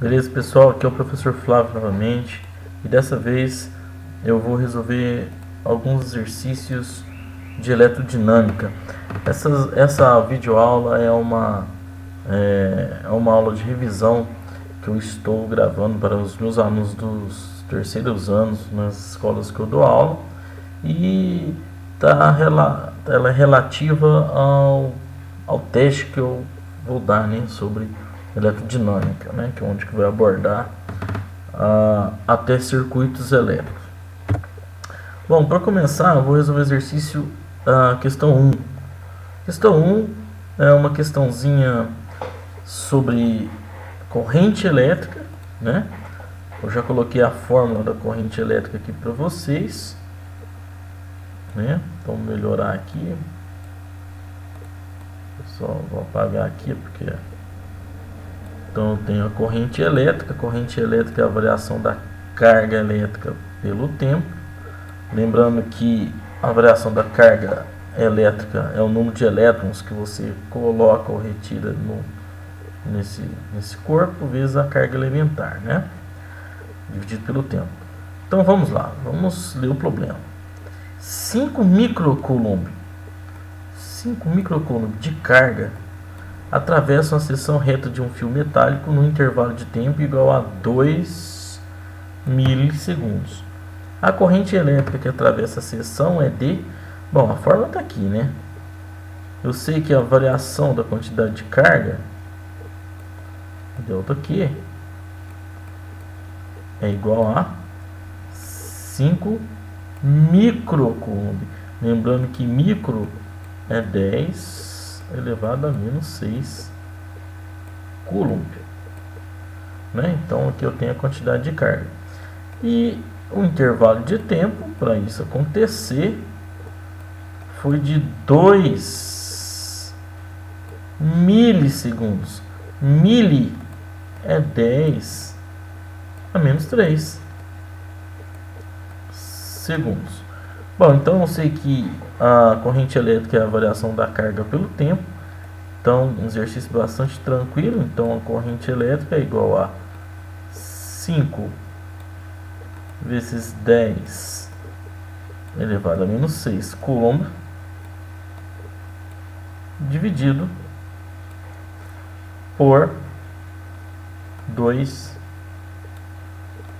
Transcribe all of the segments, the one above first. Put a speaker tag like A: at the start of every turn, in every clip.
A: Beleza, pessoal? Aqui é o professor Flávio novamente e dessa vez eu vou resolver alguns exercícios de eletrodinâmica. Essa videoaula é uma aula de revisão que eu estou gravando para os meus alunos dos terceiros anos nas escolas que eu dou aula e ela é relativa ao teste que eu vou dar, né, sobre eletrodinâmica, né, que é onde que vai abordar até circuitos elétricos. Bom, para começar, eu vou resolver o exercício questão 1. Questão 1 é uma questãozinha sobre corrente elétrica, né? Eu já coloquei a fórmula da corrente elétrica aqui para vocês, né? Então, vou melhorar aqui. Eu só vou apagar aqui porque... Então eu tenho a corrente elétrica. A corrente elétrica é a variação da carga elétrica pelo tempo. Lembrando que a variação da carga elétrica é o número de elétrons que você coloca ou retira nesse corpo vezes a carga elementar, né? Dividido pelo tempo. Então vamos lá, vamos ler o problema. 5 microcoulomb de carga atravessam a seção reta de um fio metálico num intervalo de tempo igual a 2 milissegundos. A corrente elétrica que atravessa a seção é de... Bom, a fórmula está aqui, né? Eu sei que a variação da quantidade de carga, delta Q, é igual a 5 microcoulomb. Lembrando que micro é 10 elevado a menos 6 coulomb, né? Então aqui eu tenho a quantidade de carga e o intervalo de tempo para isso acontecer foi de 2 milissegundos. Mili é 10 a menos 3 segundos. Bom, então eu sei que a corrente elétrica é a variação da carga pelo tempo. Então, um exercício bastante tranquilo. Então, a corrente elétrica é igual a 5 vezes 10 elevado a menos 6 coulomb dividido por 2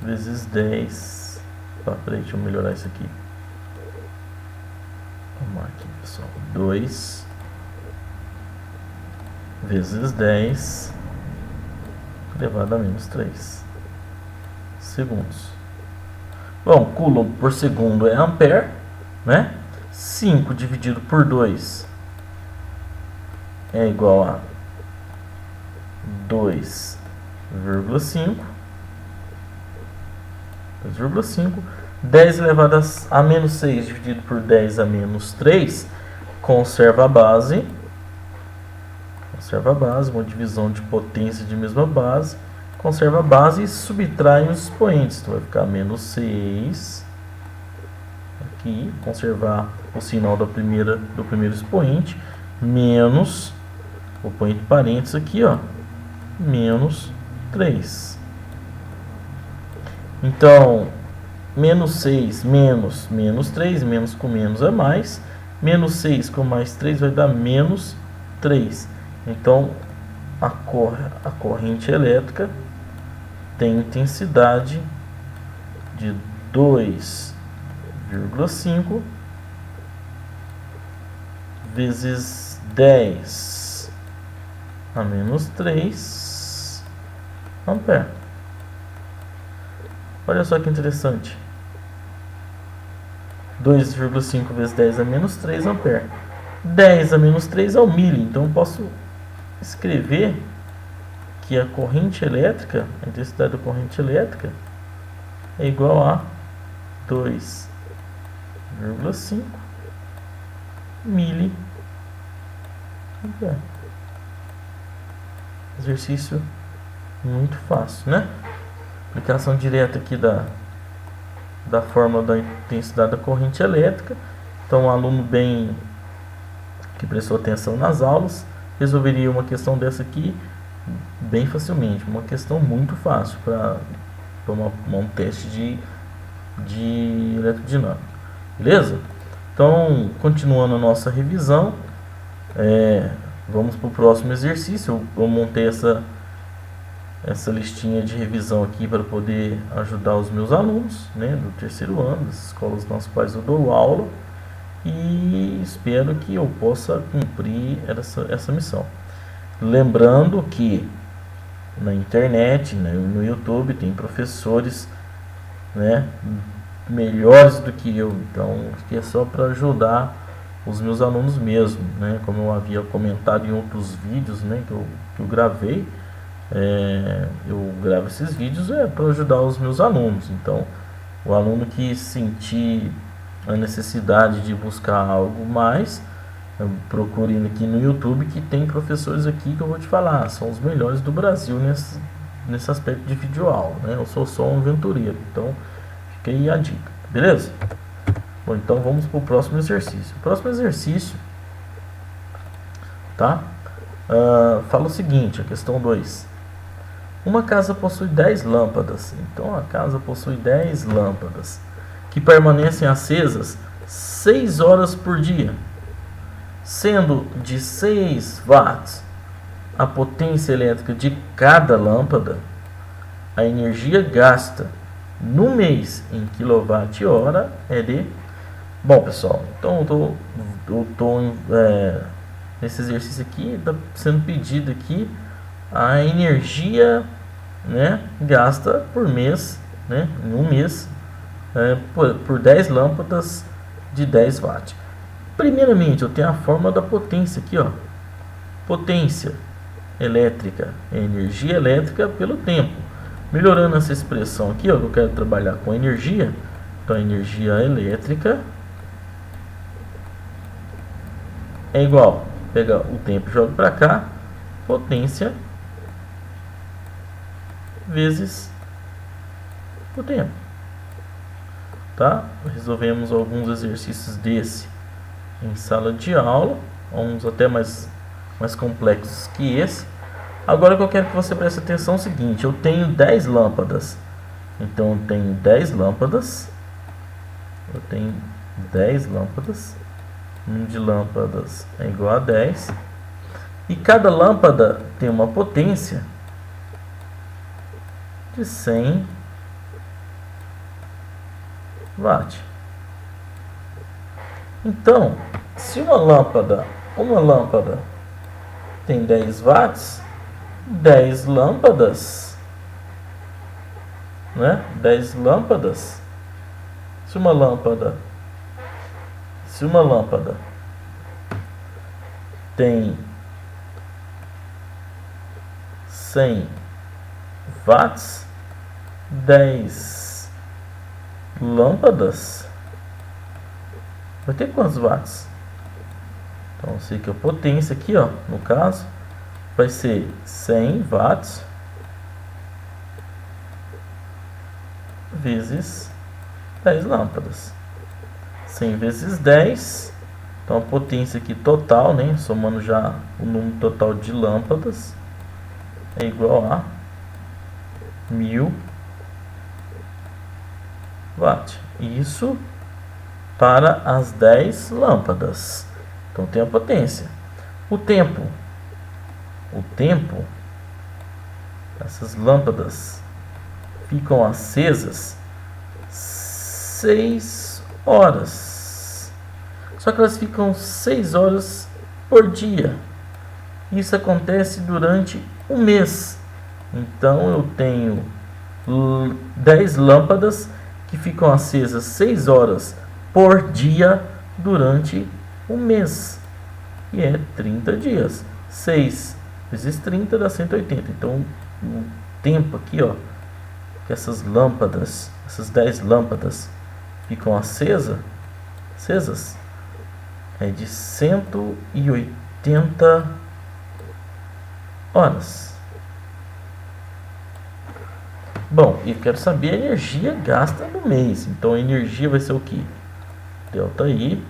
A: vezes 10. Peraí, deixa eu melhorar isso aqui. Vamos aqui, pessoal. 2 vezes 10 elevado a menos 3 segundos. Bom, coulomb por segundo é ampere, né? 5 dividido por 2 é igual a 2,5. 10 elevado a menos 6 dividido por 10 a menos 3 conserva a base, uma divisão de potência de mesma base, conserva a base e subtrai os expoentes. Então vai ficar menos 6 aqui, conservar o sinal do primeiro expoente, menos o ponto parênteses aqui, ó, menos 3. Então, menos 6 menos 3, menos com menos é mais, menos 6 com mais 3 vai dar menos 3. Então, a corrente elétrica tem intensidade de 2,5 vezes 10 a menos 3 ampere. Olha só que interessante. 2,5 vezes 10 a menos 3 ampere. 10 a menos 3 é o mili. Então eu posso escrever que a corrente elétrica, a intensidade da corrente elétrica é igual a 2,5 mili ampere. Exercício muito fácil, né? Aplicação direta aqui da fórmula da intensidade da corrente elétrica. Então, um aluno bem que prestou atenção nas aulas resolveria uma questão dessa aqui bem facilmente, uma questão muito fácil para um teste de eletrodinâmica, beleza? Então, continuando a nossa revisão, vamos para o próximo exercício. Eu montei essa listinha de revisão aqui para poder ajudar os meus alunos, né, do terceiro ano, das escolas nas quais eu dou aula, e espero que eu possa cumprir essa missão. Lembrando que na internet, né, no YouTube, tem professores, né, melhores do que eu, então que é só para ajudar os meus alunos mesmo, né, como eu havia comentado em outros vídeos, né, que eu gravei. Eu gravo esses vídeos para ajudar os meus alunos. Então, o aluno que sentir a necessidade de buscar algo mais, procure aqui no YouTube, que tem professores aqui que eu vou te falar, são os melhores do Brasil nesse aspecto de videoaula, né? Eu sou só um aventureiro, então fica aí a dica, beleza? Bom, então vamos para o próximo exercício. O próximo exercício, tá? Fala o seguinte, a questão 2. Uma casa possui 10 lâmpadas. Então a casa possui 10 lâmpadas que permanecem acesas 6 horas por dia, sendo de 6 watts a potência elétrica de cada lâmpada. A energia gasta no mês em quilowatt-hora é de... Bom, pessoal, então eu tô nesse exercício aqui, está sendo pedido aqui a energia, né, gasta por mês, né, em um mês, por 10 lâmpadas de 10 watts. Primeiramente, eu tenho a fórmula da potência aqui, ó. Potência elétrica é energia elétrica pelo tempo. Melhorando essa expressão aqui, ó, eu quero trabalhar com energia. Então, a energia elétrica é igual, pega o tempo e joga para cá, potência vezes o tempo, tá? Resolvemos alguns exercícios desse em sala de aula, uns até mais complexos que esse. Agora que eu quero que você preste atenção é o seguinte: eu tenho 10 lâmpadas, então eu tenho 10 lâmpadas, número de lâmpadas é igual a 10, e cada lâmpada tem uma potência de 100 watts. Então, se uma lâmpada tem 10 watts, 10 lâmpadas, né? 10 lâmpadas. Se uma lâmpada tem 100 watts, 10 lâmpadas vai ter quantos watts? Então eu sei que a potência aqui, ó, no caso vai ser 100 watts vezes 10 lâmpadas. 100 vezes 10, então a potência aqui total, né, somando já o número total de lâmpadas, é igual a 1000 watts. Isso para as 10 lâmpadas. Então tem a potência. O tempo, essas lâmpadas ficam acesas 6 horas. Só que elas ficam 6 horas por dia. Isso acontece durante um mês. Então eu tenho 10 lâmpadas que ficam acesas 6 horas por dia durante um mês. E é 30 dias. 6 vezes 30 dá 180. Então o tempo aqui, ó, que essas 10 lâmpadas ficam acesas é de 180 horas. Bom, e quero saber a energia gasta no mês. Então a energia vai ser o que? Delta I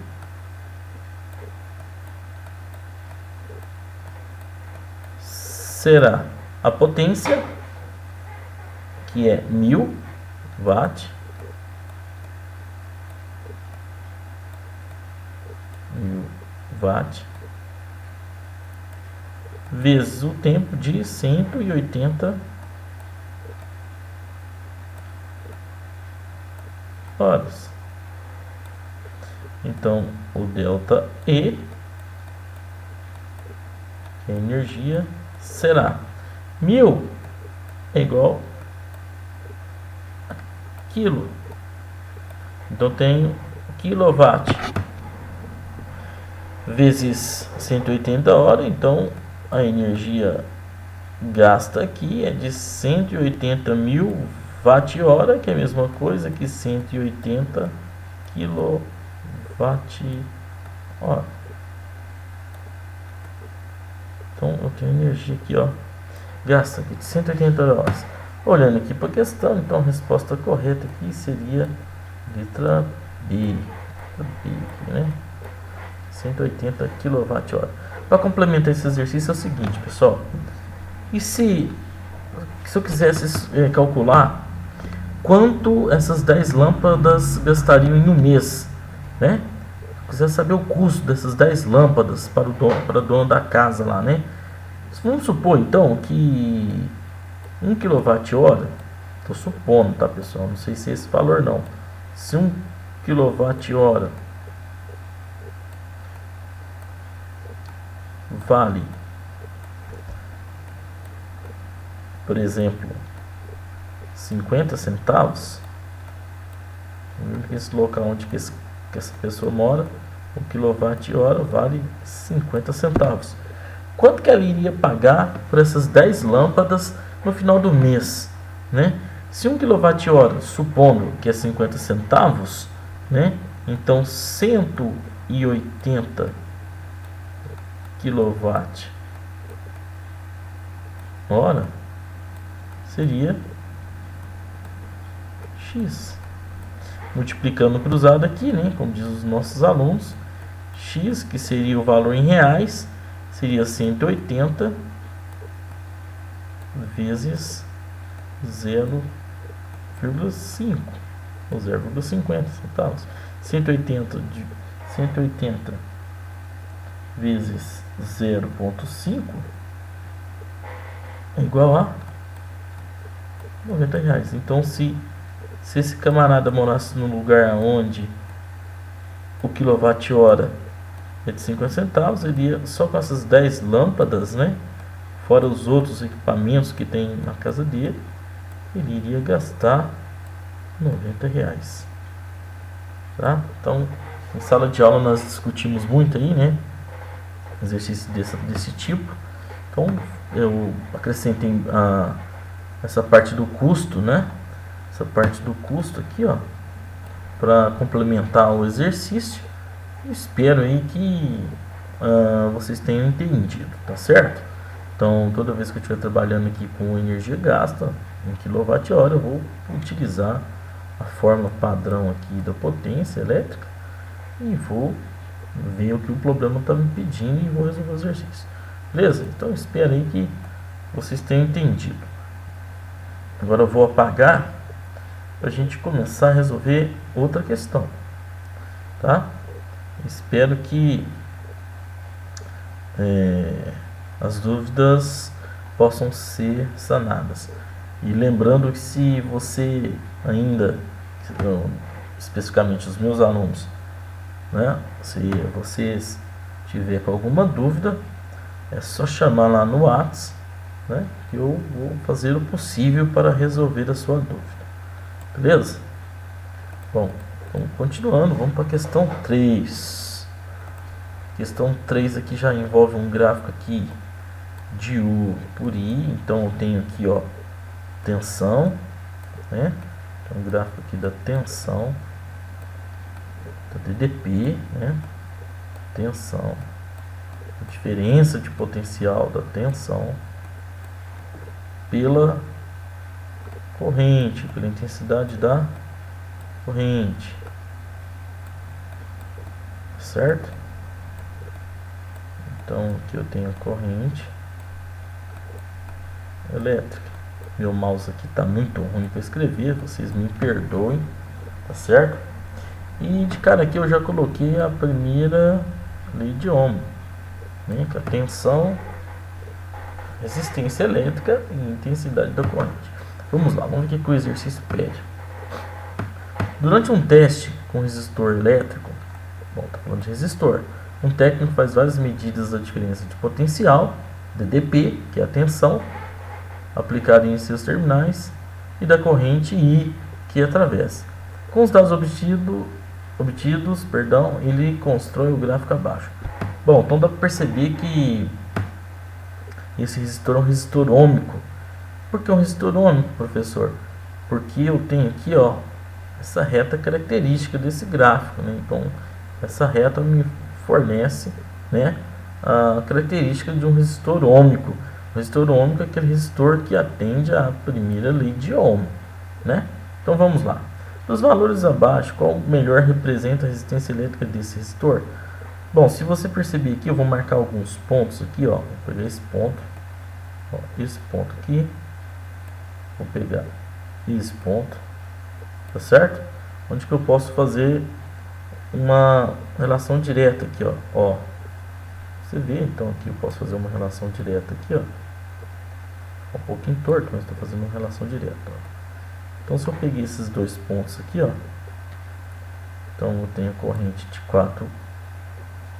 A: será a potência, que é 1000 watt, 1000 watt, vezes o tempo de 180 horas. Então, o delta E, que é a energia, será 1000 é igual a quilo. Então, tenho quilowatt vezes 180 horas. Então, a energia gasta aqui é de 180.000 watt-hora, que é a mesma coisa que 180 kWh. Então eu tenho energia aqui, ó, gasta aqui de 180 horas. Olhando aqui para a questão, então a resposta correta aqui seria letra B. Aqui, né? 180 kWh. Para complementar esse exercício é o seguinte, pessoal. E se eu quisesse calcular quanto essas 10 lâmpadas gastariam em um mês, né? Se eu quisesse saber o custo dessas 10 lâmpadas para o dono da casa lá, né? Vamos supor então que 1 kWh, estou supondo, tá, pessoal? Não sei se é esse valor não. Se 1 kWh vale, por exemplo, 50 centavos, esse local onde que essa pessoa mora, o quilowatt-hora vale 50 centavos. Quanto que ela iria pagar por essas 10 lâmpadas no final do mês, né? Se 1 kWh, supondo que é 50 centavos, né? Então 180 kWh seria X. Multiplicando cruzado aqui, né? Como diz os nossos alunos, X, que seria o valor em reais, seria 180 vezes 0,5 ou 0,50 centavos. 180 vezes 0,5 é igual a R$90. Então, se esse camarada morasse num lugar onde o quilowatt-hora é de 50 centavos, ele ia só com essas 10 lâmpadas, né? Fora os outros equipamentos que tem na casa dele, ele iria gastar R$90. Tá? Então, em sala de aula nós discutimos muito aí, né? Exercício desse tipo. Então, eu acrescentei essa parte do custo, né? Essa parte do custo aqui, ó, para complementar o exercício. Espero aí que vocês tenham entendido, tá certo? Então, toda vez que eu estiver trabalhando aqui com energia gasta em kWh, eu vou utilizar a fórmula padrão aqui da potência elétrica e vou ver o que o problema está me pedindo e vou resolver o exercício. Beleza? Então, espero aí que vocês tenham entendido. Agora eu vou apagar para a gente começar a resolver outra questão, tá? Espero que as dúvidas possam ser sanadas. E lembrando que se você ainda, especificamente os meus alunos, né, se vocês tiver com alguma dúvida, é só chamar lá no WhatsApp, né, que eu vou fazer o possível para resolver a sua dúvida. Beleza? Bom, então, continuando, vamos para a questão 3. Questão 3 aqui já envolve um gráfico aqui de U por I. Então eu tenho aqui, ó, tensão, né? Então um gráfico aqui da tensão, da DDP, né? Tensão, a diferença de potencial da tensão pela corrente, pela intensidade da corrente, certo? Então aqui eu tenho a corrente elétrica. Meu mouse aqui está muito ruim para escrever, vocês me perdoem, tá certo? E de cara aqui eu já coloquei a primeira lei de Ohm, né, que é a tensão, resistência elétrica e intensidade da corrente. Vamos lá, vamos ver o que o exercício pede. Durante um teste com resistor elétrico, bom, tá falando de resistor, um técnico faz várias medidas da diferença de potencial, DDP, que é a tensão aplicada em seus terminais, e da corrente I, que atravessa. Com os dados obtidos, ele constrói o gráfico abaixo. Bom, então dá para perceber que esse resistor é um resistor ôhmico. Por que um resistor ôhmico, professor? Porque eu tenho aqui, ó, essa reta característica desse gráfico, né? Então essa reta me fornece, né, a característica de um resistor ôhmico. O resistor ôhmico é aquele resistor que atende à primeira lei de Ohm, né? Então vamos lá. Dos valores abaixo, qual melhor representa a resistência elétrica desse resistor? Bom, se você perceber aqui, eu vou marcar alguns pontos aqui, ó. Vou pegar esse ponto, ó, esse ponto aqui. Vou pegar esse ponto, tá certo? Onde que eu posso fazer uma relação direta aqui, ó. Você vê, então aqui eu posso fazer uma relação direta aqui, ó. Um pouquinho torto, mas estou fazendo uma relação direta, ó. Então se eu peguei esses dois pontos aqui, ó, então eu tenho a corrente de 4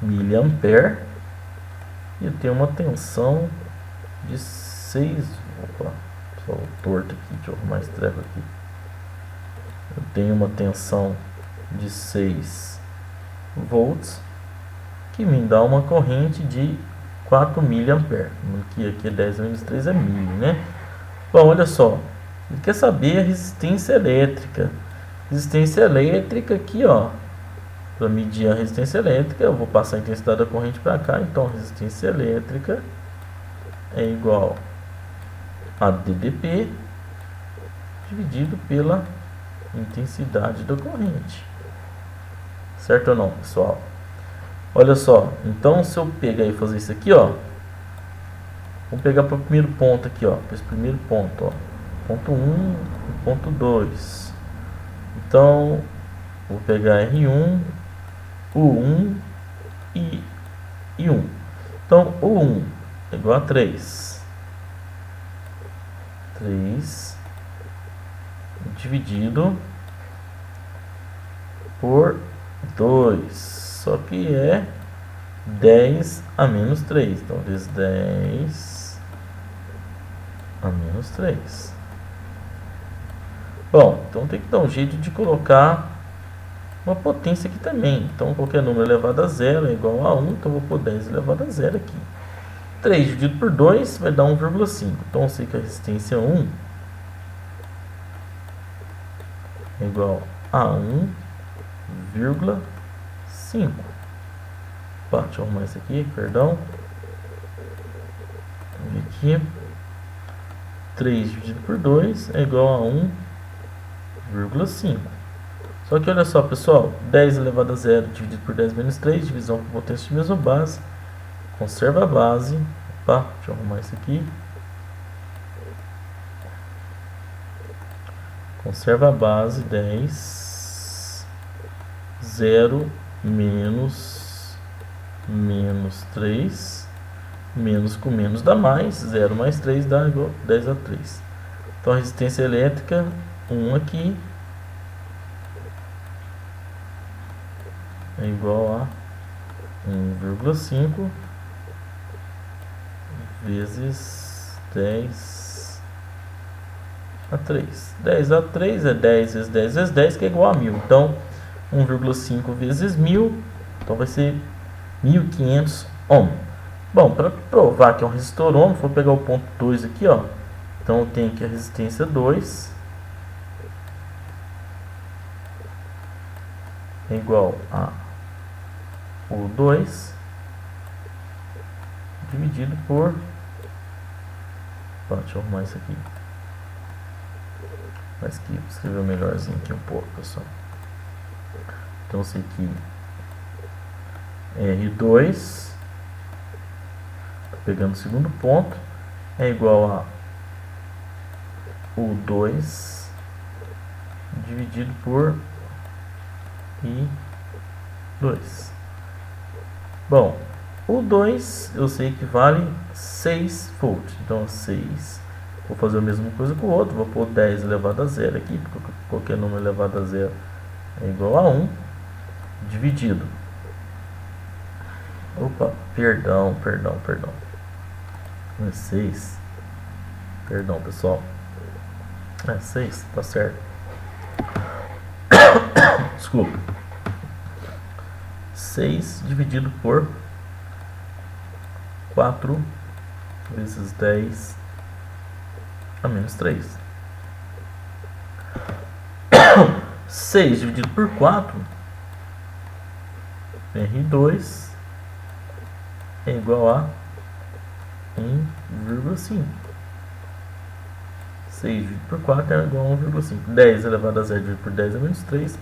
A: mA e eu tenho uma tensão de 6, opa, só o torto aqui, deixa eu arrumar esse treco aqui. Eu tenho uma tensão de 6 volts que me dá uma corrente de 4 mA, que aqui é 10 menos 3 é milho, né? Bom, olha só, ele quer saber a resistência elétrica. Resistência elétrica aqui, ó, para medir a resistência elétrica, eu vou passar a intensidade da corrente para cá, então a resistência elétrica é igual a DDP dividido pela intensidade da corrente. Certo ou não, pessoal? Olha só, então se eu pegar e fazer isso aqui, ó, vamos pegar para o primeiro ponto aqui, ó, para esse primeiro ponto, ó, ponto 1 e ponto 2. Então, vou pegar R1, U1 e I1. Então, U1 é igual a 3 dividido por 2, só que é 10 a menos 3, então vezes 10 a menos 3. Bom, então tem que dar um jeito de colocar uma potência aqui também. Então qualquer número elevado a 0 é igual a 1, então eu vou pôr 10 elevado a 0 aqui. 3 dividido por 2 vai dar 1,5. Então eu sei que a resistência 1 é igual a 1,5. Deixa eu arrumar isso aqui, perdão. Aqui. 3 dividido por 2 é igual a 1,5. Só que olha só, pessoal, 10 elevado a 0 dividido por 10 menos 3, divisão por potência de mesma base, conserva a base. Opa, deixa eu arrumar isso aqui. Conserva a base, 10, 0, menos 3, menos com menos dá mais, 0 mais 3 dá igual a 10 a 3. Então a resistência elétrica, 1 aqui, é igual a 1,5 vezes 10 a 3. 10 a 3 é 10 vezes 10 vezes 10, que é igual a 1000. Então, 1,5 vezes 1000, então vai ser 1500 ohm. Bom, para provar que é um resistor ohm, vou pegar o ponto 2 aqui, ó. Então, eu tenho aqui a resistência 2 é igual a o 2 dividido por... Deixa eu arrumar isso aqui. Mas que escreveu melhorzinho aqui um pouco, pessoal. Então eu sei que R2, pegando o segundo ponto, é igual a U2 dividido por I2. Bom, U2 eu sei que vale 6 volts. Então 6. Vou fazer a mesma coisa com o outro. Vou pôr 10 elevado a 0 aqui, porque qualquer número elevado a 0 é igual a 1. Dividido. Opa, perdão. Não é 6. Perdão, pessoal. É 6, tá certo. Desculpa. 6 dividido por 4 vezes 10 a menos 3. 6 dividido por 4, R2 é igual a 1,5. 6 dividido por 4 é igual a 1,5. 10 elevado a 0 dividido por 10 a menos 3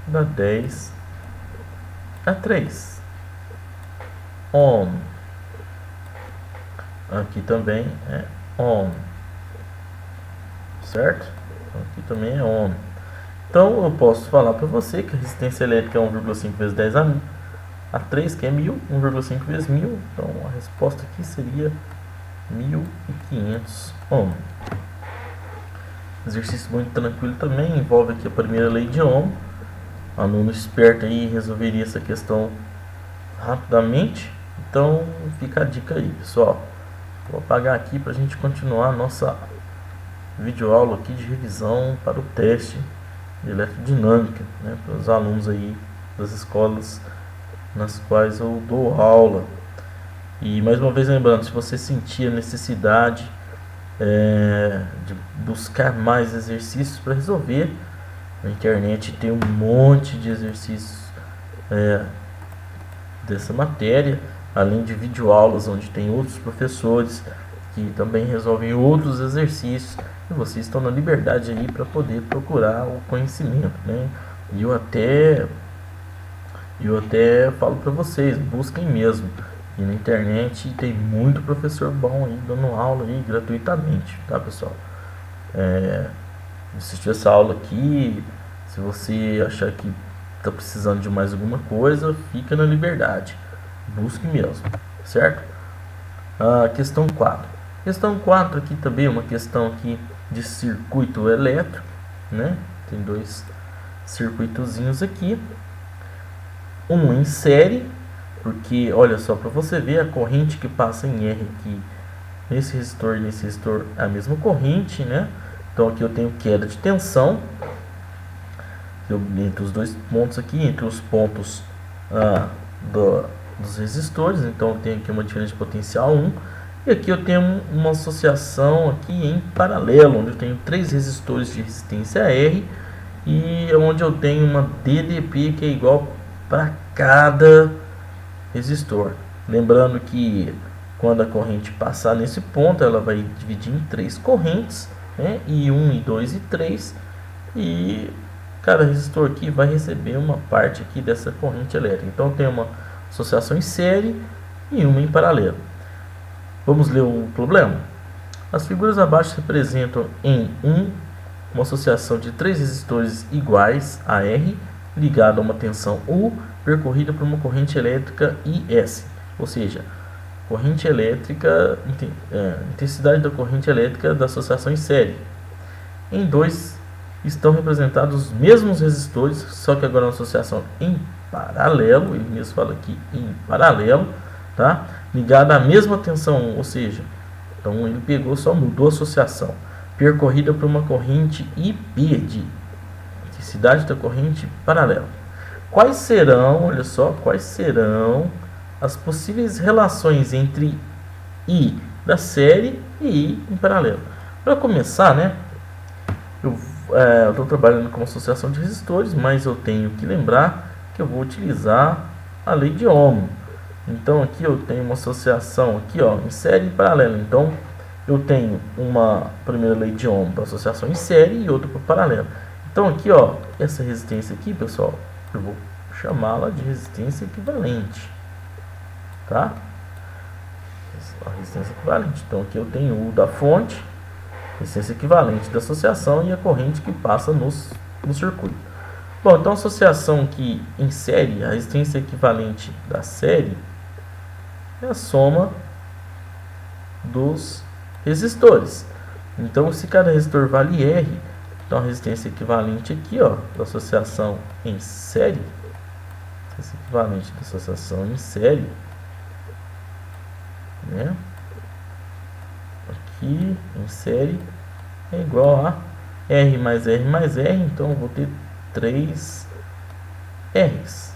A: dá 10 a 3 ohm. Aqui também é ohm, certo? Aqui também é ohm. Então eu posso falar para você que a resistência elétrica é 1,5 vezes 10 a 3, que é 1000, 1,5 vezes 1000. Então a resposta aqui seria 1500 ohm. Exercício muito tranquilo também, envolve aqui a primeira lei de Ohm. O aluno esperto aí resolveria essa questão rapidamente. Então fica a dica aí, pessoal. Vou apagar aqui para a gente continuar a nossa videoaula aqui de revisão para o teste de eletrodinâmica, né, para os alunos aí das escolas nas quais eu dou aula. E mais uma vez lembrando, se você sentir a necessidade de buscar mais exercícios para resolver, na internet tem um monte de exercícios dessa matéria, além de videoaulas onde tem outros professores que também resolvem outros exercícios, e vocês estão na liberdade aí para poder procurar o conhecimento, né? E eu até falo para vocês, busquem mesmo. E na internet tem muito professor bom aí dando aula aí gratuitamente, tá, pessoal? Assistir essa aula aqui, se você achar que está precisando de mais alguma coisa, fica na liberdade, busque mesmo, certo? Questão 4. Questão 4 aqui também é uma questão aqui de circuito elétrico, né? Tem dois circuitozinhos aqui, um em série, porque olha só, para você ver a corrente que passa em R aqui nesse resistor e nesse resistor é a mesma corrente, né? Então aqui eu tenho queda de tensão entre os dois pontos aqui, entre os pontos dos resistores. Então eu tenho aqui uma diferença de potencial 1, e aqui eu tenho uma associação aqui em paralelo, onde eu tenho 3 resistores de resistência R, e onde eu tenho uma DDP que é igual para cada resistor. Lembrando que quando a corrente passar nesse ponto, ela vai dividir em 3 correntes, né? I1, I2 e 3, e cada resistor aqui vai receber uma parte aqui dessa corrente elétrica. Então tem uma associação em série e uma em paralelo. Vamos ler o problema? As figuras abaixo representam em uma associação de 3 resistores iguais a R, ligado a uma tensão U, percorrida por uma corrente elétrica IS, ou seja, corrente elétrica, intensidade da corrente elétrica da associação em série. Em 2 estão representados os mesmos resistores, só que agora uma associação em paralelo, ele mesmo fala aqui em paralelo, tá? Ligada à mesma tensão, ou seja, então ele pegou, só mudou a associação, percorrida por uma corrente IP de intensidade da corrente paralela. Quais serão, olha só, quais serão as possíveis relações entre I da série e I em paralelo? Para começar, né, eu estou trabalhando com associação de resistores, mas eu tenho que lembrar que eu vou utilizar a lei de Ohm. Então aqui eu tenho uma associação aqui, ó, em série e paralelo. Então eu tenho uma primeira lei de Ohm para associação em série e outra para paralelo. Então aqui, ó, essa resistência aqui, pessoal, eu vou chamá-la de resistência equivalente, tá? A resistência equivalente. Então aqui eu tenho U da fonte Resistência equivalente da associação e a corrente que passa no circuito. Bom, então a associação que em série, a resistência equivalente da série é a soma dos resistores. Então, se cada resistor vale R, então a resistência equivalente aqui, ó, da associação em série, resistência equivalente da associação em série, né? Aqui em série é igual a R mais R mais R, então eu vou ter 3 R's.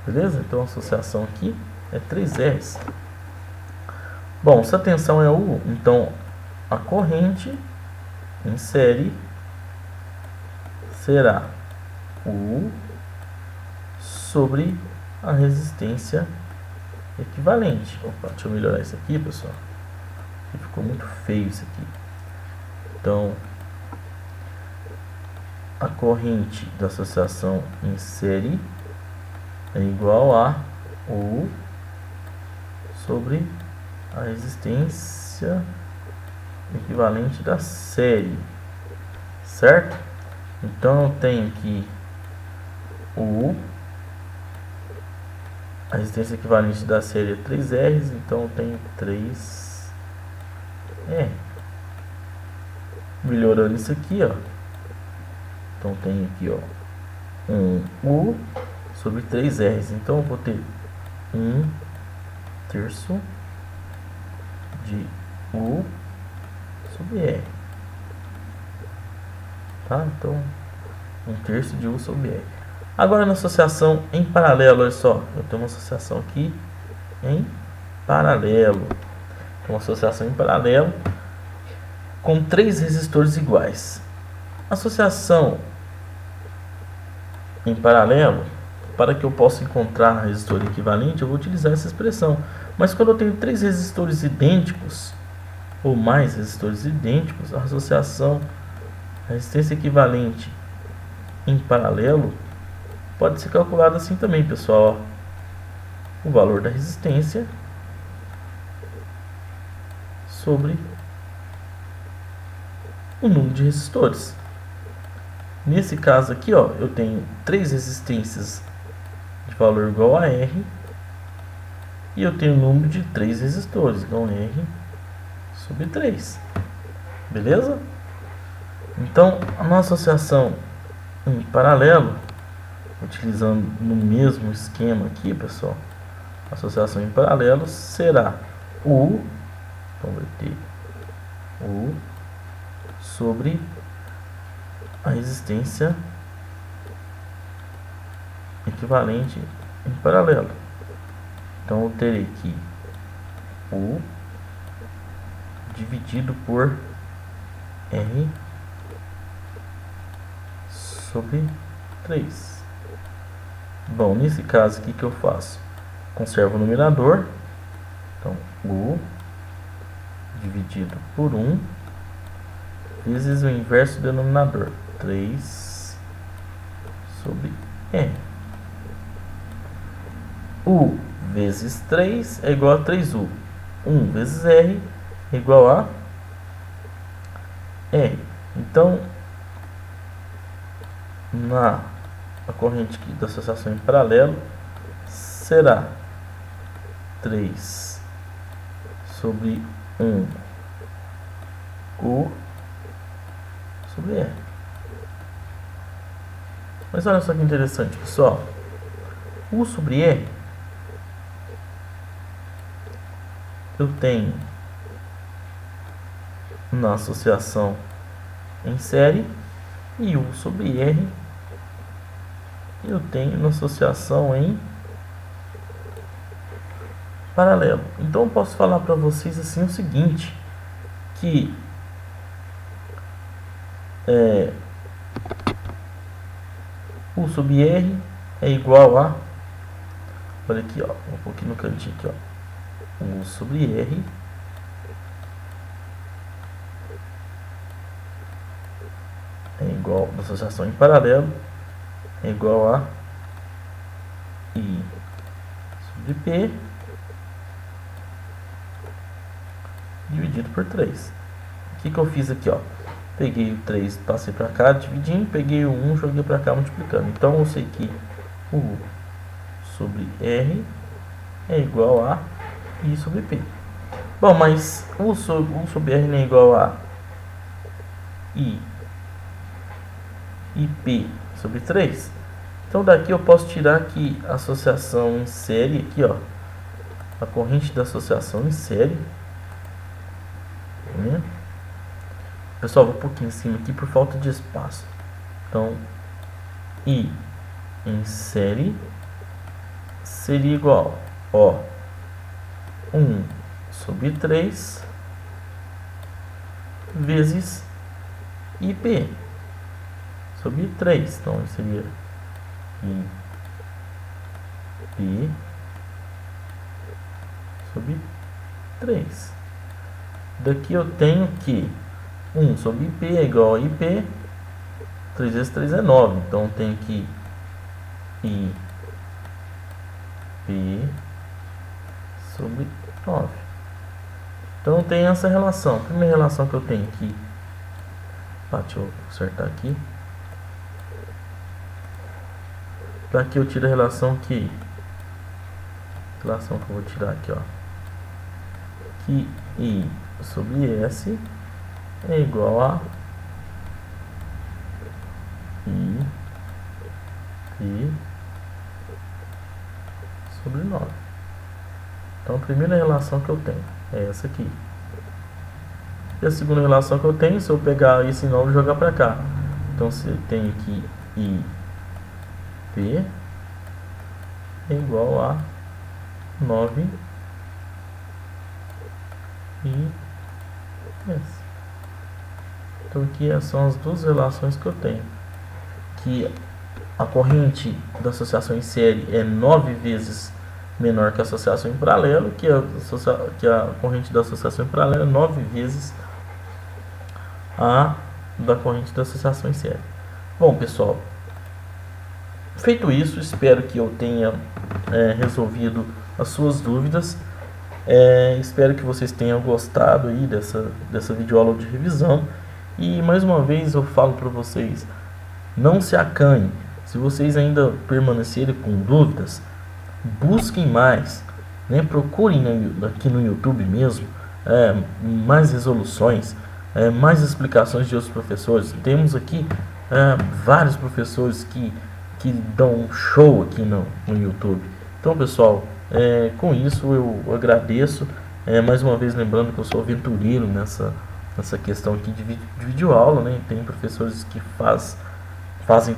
A: Beleza? Então a associação aqui é 3 R's. Bom, se a tensão é U, então a corrente em série será U sobre a resistência equivalente. Opa, deixa eu melhorar isso aqui, pessoal. Ficou muito feio isso aqui. Então, a corrente da associação em série é igual a U sobre a resistência equivalente da série, certo? Então eu tenho aqui U, a resistência equivalente da série é 3R, então eu tenho 3R. Melhorando isso aqui, ó. Então tenho aqui, ó, U sobre 3R. Então eu vou ter 1/3 de U sobre R. Tá? Então 1/3 de U sobre R. Agora na associação em paralelo, olha só, eu tenho uma associação aqui em paralelo. Uma associação em paralelo com 3 resistores iguais. Associação em paralelo, para que eu possa encontrar resistor equivalente, eu vou utilizar essa expressão. Mas quando eu tenho 3 resistores idênticos, ou mais resistores idênticos, a associação, a resistência equivalente em paralelo, pode ser calculada assim também, pessoal. O valor da resistência sobre o número de resistores. Nesse caso aqui, ó, eu tenho 3 resistências de valor igual a R e eu tenho o número de 3 resistores, então R sobre 3. Beleza? Então, a nossa associação em paralelo, utilizando no mesmo esquema aqui, pessoal, a associação em paralelo será U, então vai ter U sobre a resistência equivalente em paralelo. Então eu terei aqui U dividido por R sobre 3. Bom, nesse caso aqui que eu faço? Conservo o numerador. Então U dividido por 1 vezes o inverso do denominador, 3 sobre R. U vezes 3 é igual a 3U. 1 vezes R é igual a R. Então, a corrente aqui da associação em paralelo será 3 sobre 1 U sobre R. Mas olha só que interessante, pessoal. U sobre R, eu tenho na associação em série, e U sobre R eu tenho na associação em paralelo. Então eu posso falar para vocês assim o seguinte, que U sobre R é igual a, olha aqui, ó, um pouquinho no cantinho aqui, ó, U sobre R é igual, da associação em paralelo, é igual a I sobre P dividido por 3. O que eu fiz aqui, ó? Peguei o 3, passei para cá, dividindo, peguei o 1, joguei para cá, multiplicando. Então eu sei que U sobre R é igual a I sobre P. Bom, mas U sobre R não é igual a I e P sobre 3. Então daqui eu posso tirar aqui a associação em série, aqui ó, a corrente da associação em série. Pessoal, vou um pouquinho em cima aqui por falta de espaço. Então, I em série seria igual, ó, 1 sobre 3 vezes IP sobre 3. Então, seria IP sobre 3. Daqui eu tenho que 1 sobre IP é igual a IP. 3 vezes 3 é 9. Então, tem que IP sobre 9. Então, tem essa relação. A primeira relação que eu tenho aqui. Deixa eu acertar aqui. Daqui eu tiro a relação que... Relação que eu vou tirar aqui, ó. Que I sobre S é igual a I sobre 9. Então a primeira relação que eu tenho é essa aqui. E a segunda relação que eu tenho, se eu pegar esse 9 e jogar para cá. Então você tem aqui IP é igual a 9 e S. Então aqui são as duas relações que eu tenho. Que a corrente da associação em série é 9 vezes menor que a associação em paralelo, que a corrente da associação em paralelo é 9 vezes a da corrente da associação em série. Bom, pessoal, feito isso, espero que eu tenha resolvido as suas dúvidas. Espero que vocês tenham gostado aí dessa videoaula de revisão. E mais uma vez eu falo para vocês, não se acanhem. Se vocês ainda permanecerem com dúvidas, busquem mais, né? Procurem aqui no YouTube mesmo mais resoluções, mais explicações de outros professores. Temos aqui vários professores que dão um show aqui no YouTube. Então, pessoal, com isso eu agradeço. Mais uma vez lembrando que eu sou aventureiro nessa questão aqui de videoaula, né? Tem professores que fazem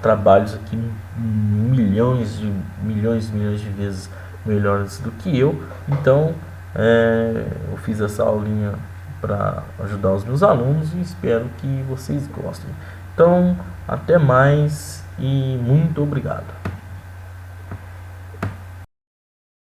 A: trabalhos aqui milhões de vezes melhores do que eu. Então eu fiz essa aulinha para ajudar os meus alunos e espero que vocês gostem. Então até mais e muito obrigado.